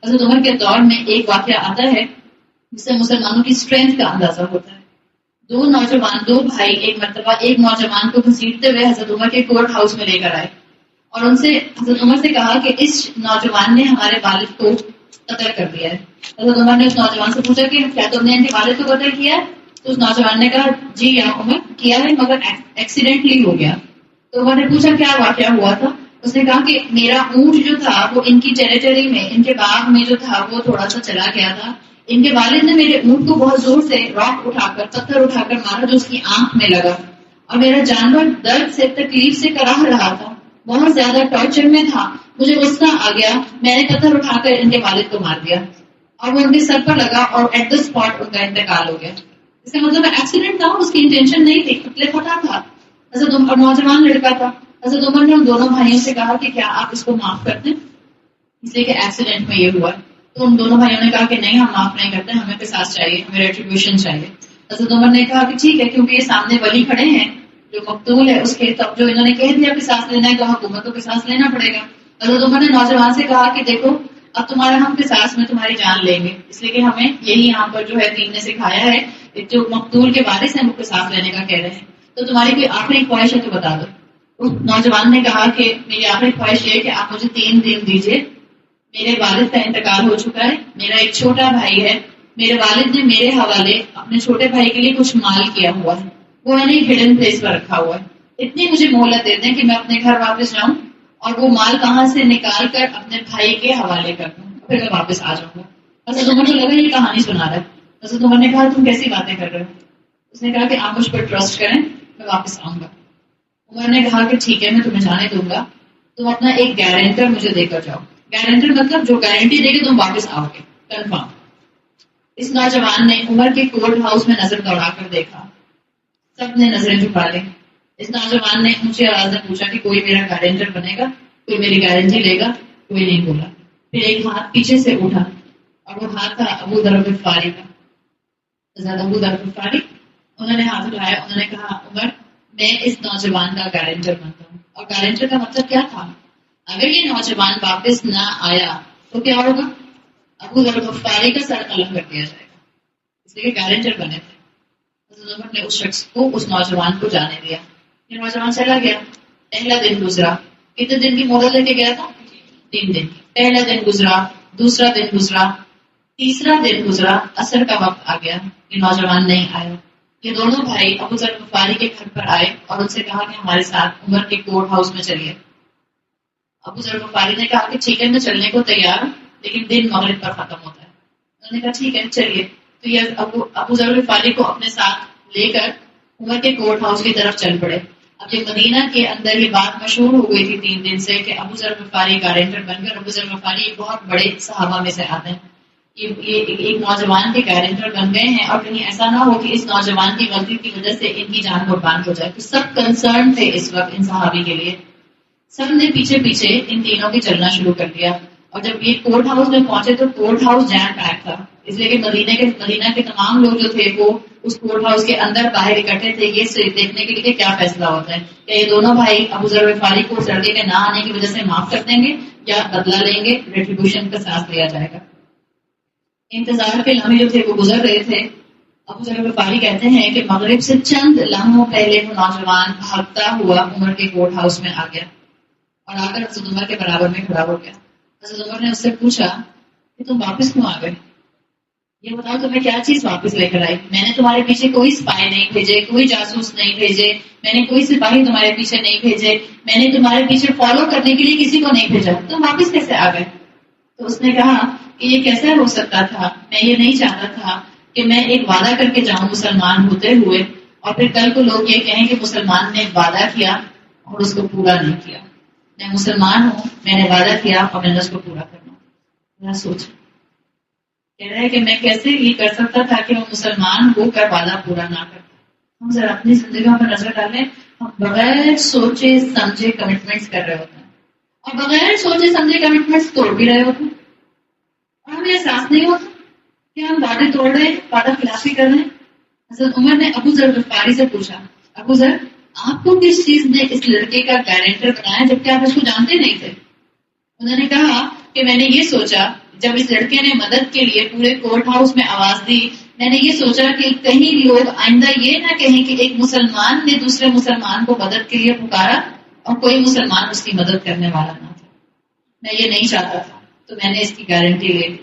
حضرت عمر کے دور میں ایک واقعہ آتا ہے جس سے مسلمانوں کی اسٹرینتھ کا اندازہ ہوتا ہے. دو بھائی ایک مرتبہ ایک نوجوان کو گھسیٹتے ہوئے حضرت عمر کے کورٹ ہاؤس میں لے کر آئے اور ان سے حضرت عمر سے کہا کہ اس نوجوان نے ہمارے والد کو قتل کر دیا ہے. حضرت عمر نے اس نوجوان سے پوچھا کہ کیا تم نے ان کے والد کو قتل کیا ہے؟ تو اس نوجوان نے کہا جی یا عمر کیا ہے مگر ایکسیڈنٹلی ہو گیا. تو عمر نے پوچھا کیا واقعہ ہوا تھا؟ اس نے کہا کہ میرا اونٹ جو تھا وہ ان کی ٹیریٹری میں ان کے باغ میں جو تھا وہ تھوڑا سا چلا گیا تھا. ان کے والد نے میرے اونٹ کو بہت زور سے راک اٹھا کر پتھر اٹھا کر مارا جو اس کی آنکھ میں لگا اور میرا جانور درد سے تکلیف سے کراہ رہا تھا, بہت زیادہ ٹارچر میں تھا. مجھے غصہ آ گیا, میں نے پتھر اٹھا کر ان کے والد کو مار دیا اور وہ ان کے سر پر لگا اور ایٹ دا اسپاٹ ان کا انتقال ہو گیا. اس کا مطلب ایکسیڈنٹ تھا, اس کی انٹینشن نہیں تھی, قتل خطا تھا. حضرت عمر نوجوان لڑکا تھا. حضرت عمر نے ان دونوں بھائیوں سے کہا کہ کیا آپ اس کو معاف کرتے ہیں اس لیے کہ ایکسیڈنٹ میں یہ ہوا. تو ان دونوں بھائیوں نے کہا کہ نہیں ہم معاف نہیں کرتے, ہمیں قصاص چاہیے, ہمیں ریٹریبیوشن چاہیے. حضرت عمر نے کہا کہ ٹھیک ہے کیونکہ یہ سامنے ولی کھڑے ہیں جو مقتول ہے اس کے, تب جو انہوں نے کہہ دیا قصاص لینا ہے تو حکومت کو قصاص لینا پڑے گا. حضرت عمر نے نوجوان سے کہا کہ دیکھو اب تمہارا ہم قصاص میں تمہاری جان لیں گے اس لیے کہ ہمیں یہی یہاں پر جو ہے دین نے سکھایا ہے, جو مقتول کے وارث ہیں وہ قصاص لینے کا کہہ رہے ہیں, تو تمہاری کوئی آخری خواہش ہے تو بتا دو. اس نوجوان نے کہا کہ میری آخری خواہش یہ ہے کہ آپ مجھے 3 دن دیجیے, میرے والد کا انتقال ہو چکا ہے, میرا ایک چھوٹا بھائی ہے, میرے والد نے میرے حوالے اپنے چھوٹے بھائی کے لیے کچھ مال کیا ہوا ہے, وہ میں نے ہڈن پلیس پر رکھا ہوا ہے, اتنی مجھے مہلت دے دیں کہ میں اپنے گھر واپس جاؤں اور وہ مال کہاں سے نکال کر اپنے بھائی کے حوالے کر دوں, پھر میں واپس آ جاؤں گا. حضرت عمر کو لگا یہ کہانی سنا رہا ہے. حضرت عمر نے کہا تم کیسی باتیں کر رہے ہو؟ اس نے کہا کہ آپ مجھ پر ٹرسٹ کریں, میں واپس آؤں گا. عمر نے کہا کہ ٹھیک ہے میں تمہیں جانے دوں گا, تم اپنا ایک گارنٹر مجھے دے کر جاؤ. گارنٹر مطلب جو گارنٹی دے گی تم واپس آؤ گے کنفرم. اس نوجوان نے عمر کے کورٹ ہاؤس میں نظر دوڑا کر دیکھا, سب نے نظریں جھکا لی. اس نوجوان نے اونچی آواز میں پوچھا کہ کوئی میرا گارنٹر بنے گا, کوئی میری گارنٹی لے گا؟ کوئی نہیں بولا. پھر ایک ہاتھ پیچھے سے اٹھا اور وہ ہاتھ تھا ابو ذر غفاری کا. حضرت ابو ذر غفاری انہوں نے ہاتھ اٹھایا, انہوں نے کہا عمر میں اس نوجوان کا گارنٹر بنتا ہوں. اور گارنٹر کا مطلب کیا تھا؟ اگر یہ نوجوان واپس نہ آیا تو کیا ہوگا؟ ابو ذر غفاری کا سر قلم کر دیا جائے گا, اس لیے گارنٹر بنے تھے. حضرت عمر نے اس شخص کو اس نوجوان کو جانے دیا. یہ نوجوان چلا گیا. پہلا دن گزرا. کتنے دن کی مہلت لے کے گیا تھا؟ 3 دن. پہلا دن گزرا, دوسرا دن گزرا, تیسرا دن گزرا, عصر کا وقت آ گیا, یہ نوجوان نہیں آیا. یہ دونوں بھائی ابو ذر غفاری کے گھر پر آئے اور ان سے کہا کہ ہمارے ساتھ عمر کے کورٹ ہاؤس میں چلیے. ابو ذر غفاری نے کہا کہ ٹھیک ہے میں چلنے کو تیار ہوں لیکن دن مغرب پر ختم ہوتا ہے. انہوں نے کہا ٹھیک ہے چلیے. تو یہ ابو ذر غفاری کو اپنے ساتھ لے کر عمر کے کورٹ ہاؤس کی طرف چل پڑے. اب یہ مدینہ کے اندر یہ بات مشہور ہو گئی تھی 3 دن سے کہ ابو ذر غفاری گارنٹر بن کر, ابو ذر غفاری ایک بہت بڑے صحابہ میں سے آتے ہیں, یہ ایک نوجوان کے گارنٹر بن گئے ہیں اور کہیں ایسا نہ ہو کہ اس نوجوان کی غلطی کی وجہ سے ان کی جان قربان ہو جائے. تو سب کنسرن تھے اس وقت ان صحابی کے لیے. سب نے پیچھے پیچھے ان تینوں کے چلنا شروع کر دیا اور جب یہ کورٹ ہاؤس میں پہنچے تو کورٹ ہاؤس جام پیک تھا, اس لیے کہ مدینہ کے تمام لوگ جو تھے وہ اس کورٹ ہاؤس کے اندر باہر اکٹھے تھے یہ صرف دیکھنے کے لیے کہ کیا فیصلہ ہوتا ہے, کہ یہ دونوں بھائی ابو ذر غفاری کو اس لڑکے کے نہ آنے کی وجہ سے معاف کر دیں گے یا بدلہ لیں گے, ریٹریبیوشن کا ساتھ لیا جائے گا. انتظار کے لمحے جو تھے وہ گزر رہے تھے. ابو ذر غفاری کہتے ہیں کہ مغرب سے چند لمحوں پہلے وہ نوجوان بھاگتا ہوا عمر کے کورٹ ہاؤس میں آ گیا اور آ کر حضرت عمر کے برابر میں کھڑا ہو گیا. حضرت عمر نے اس سے پوچھا کہ تم واپس کیوں آ گئے؟ یہ بتاؤ تمہیں کیا چیز واپس لے کر آئی؟ میں نے تمہارے پیچھے کوئی سپاہی نہیں بھیجے, کوئی جاسوس نہیں بھیجے, میں نے کوئی سپاہی تمہارے پیچھے نہیں بھیجے, میں نے تمہارے پیچھے فالو کرنے کے لیے کسی کو نہیں بھیجا, تم واپس کیسے آ گئے؟ تو اس نے کہا کہ یہ کیسے ہو سکتا تھا, میں یہ نہیں چاہتا تھا کہ میں ایک وعدہ کر کے جاؤں مسلمان ہوتے ہوئے اور پھر کل کو لوگ یہ کہیں کہ مسلمان نے وعدہ کیا اور اس کو پورا نہیں کیا. میں مسلمان ہوں, میں نے وعدہ کیا اور میں نے اس کو پورا کرنا. میرا سوچ کہہ رہا ہے کہ میں کیسے یہ کر سکتا تھا کہ وہ مسلمان ہو کر وعدہ پورا نہ کرتا. ہم ذرا اپنی زندگیوں پر نظر ڈالیں, ہم بغیر سوچے سمجھے کمٹمنٹس کر رہے ہوتے ہیں اور بغیر سوچے سمجھے کمٹمنٹس توڑ بھی رہے ہوتے ہیں اور ہمیں احساس نہیں ہوتا کہ ہم وعدے توڑ رہے ہیں, وعدہ خلافی کر رہے ہیں. حضرت عمر نے ابو ذر غفاری سے پوچھا, ابو ذر آپ کو کس چیز نے اس لڑکے کا گارنٹر بنایا جبکہ آپ اس کو جانتے نہیں تھے؟ انہوں نے کہا کہ میں نے یہ سوچا جب اس لڑکے نے مدد کے لیے پورے کورٹ ہاؤس میں آواز دی، میں نے یہ سوچا کہ کہیں لوگ آئندہ یہ نہ کہیں کہ ایک مسلمان نے دوسرے مسلمان کو مدد کے لیے پکارا اور کوئی مسلمان اس کی مدد کرنے والا نہ تھا. میں یہ نہیں چاہتا تھا، تو میں نے اس کی گارنٹی لے لی.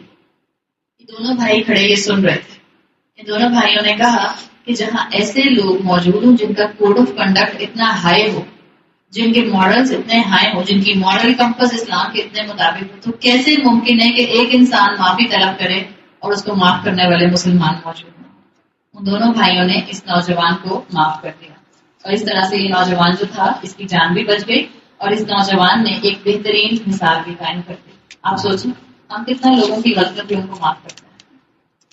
یہ دونوں بھائی کھڑے یہ سن رہے تھے. ان دونوں بھائیوں نے کہا کہ جہاں ایسے لوگ موجود ہوں جن کا کوڈ آف کنڈکٹ اتنا ہائی ہو، جن کے ماڈلز اتنے ہائی ہوں، جن کی ماڈل کمپس اسلام کے اتنے مطابق ہو، تو کیسے ممکن ہے کہ ایک انسان معافی طلب کرے اور اس کو معاف کرنے والے مسلمان موجود ہوں. ان دونوں بھائیوں نے اس نوجوان کو معاف کر دیا اور اس طرح سے یہ نوجوان جو تھا اس کی جان بھی بچ گئی اور اس نوجوان نے ایک بہترین مثال بھی قائم کر دی. آپ سوچیں ہم کتنا لوگوں کی غلطیوں کو معاف کرتے ہیں.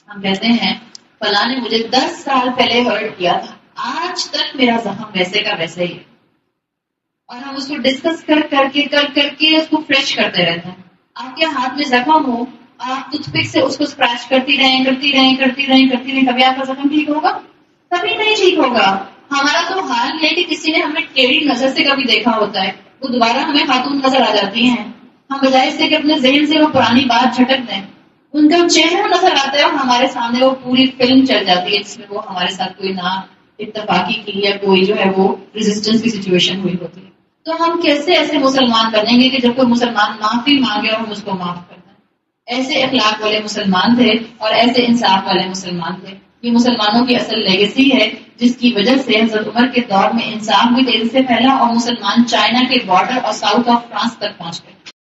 ہم کہتے ہیں فلاں نے مجھے 10 سال پہلے ہرٹ کیا تھا، آج تک میرا زخم ویسے کا ویسے ہی ہے، اور ہم اس کو ڈسکس کر کے اس کو فریش کرتے رہتے ہیں. آپ کے ہاتھ میں زخم ہو، آپ ٹوتھ پک سے اس کو اسکریچ کرتی رہیں، کبھی آپ کا زخم ٹھیک ہوگا؟ کبھی نہیں ٹھیک ہوگا. ہمارا تو حال یہ ہے کہ کسی نے ہمیں ٹیڑھی نظر سے کبھی دیکھا ہوتا ہے، وہ دوبارہ ہمیں خاتون نظر آ جاتی ہیں. ہم بجائے اس سے کہ اپنے ذہن سے وہ پرانی بات جھٹک دیں، ان کا چہرہ نظر آتا ہے اور ہمارے سامنے وہ پوری فلم چل جاتی ہے جس میں وہ ہمارے ساتھ کوئی نا اتفاقی کی یا کوئی جو ہے وہ ریزسٹنس کی سچویشن ہوئی ہوتی ہے. تو ہم کیسے ایسے مسلمان بنیں گے کہ جب کوئی مسلمان معافی مانگے اور ہم اس کو معاف کر دیں؟ ایسے اخلاق والے مسلمان تھے اور ایسے انصاف والے مسلمان تھے. یہ مسلمانوں کی اصل لیگیسی ہے جس کی وجہ سے حضرت عمر کے دور میں انصاف بھی تیزی سے پھیلا اور مسلمان چائنا کے بارڈر اور ساؤتھ آف فرانس تک پہنچ گئے.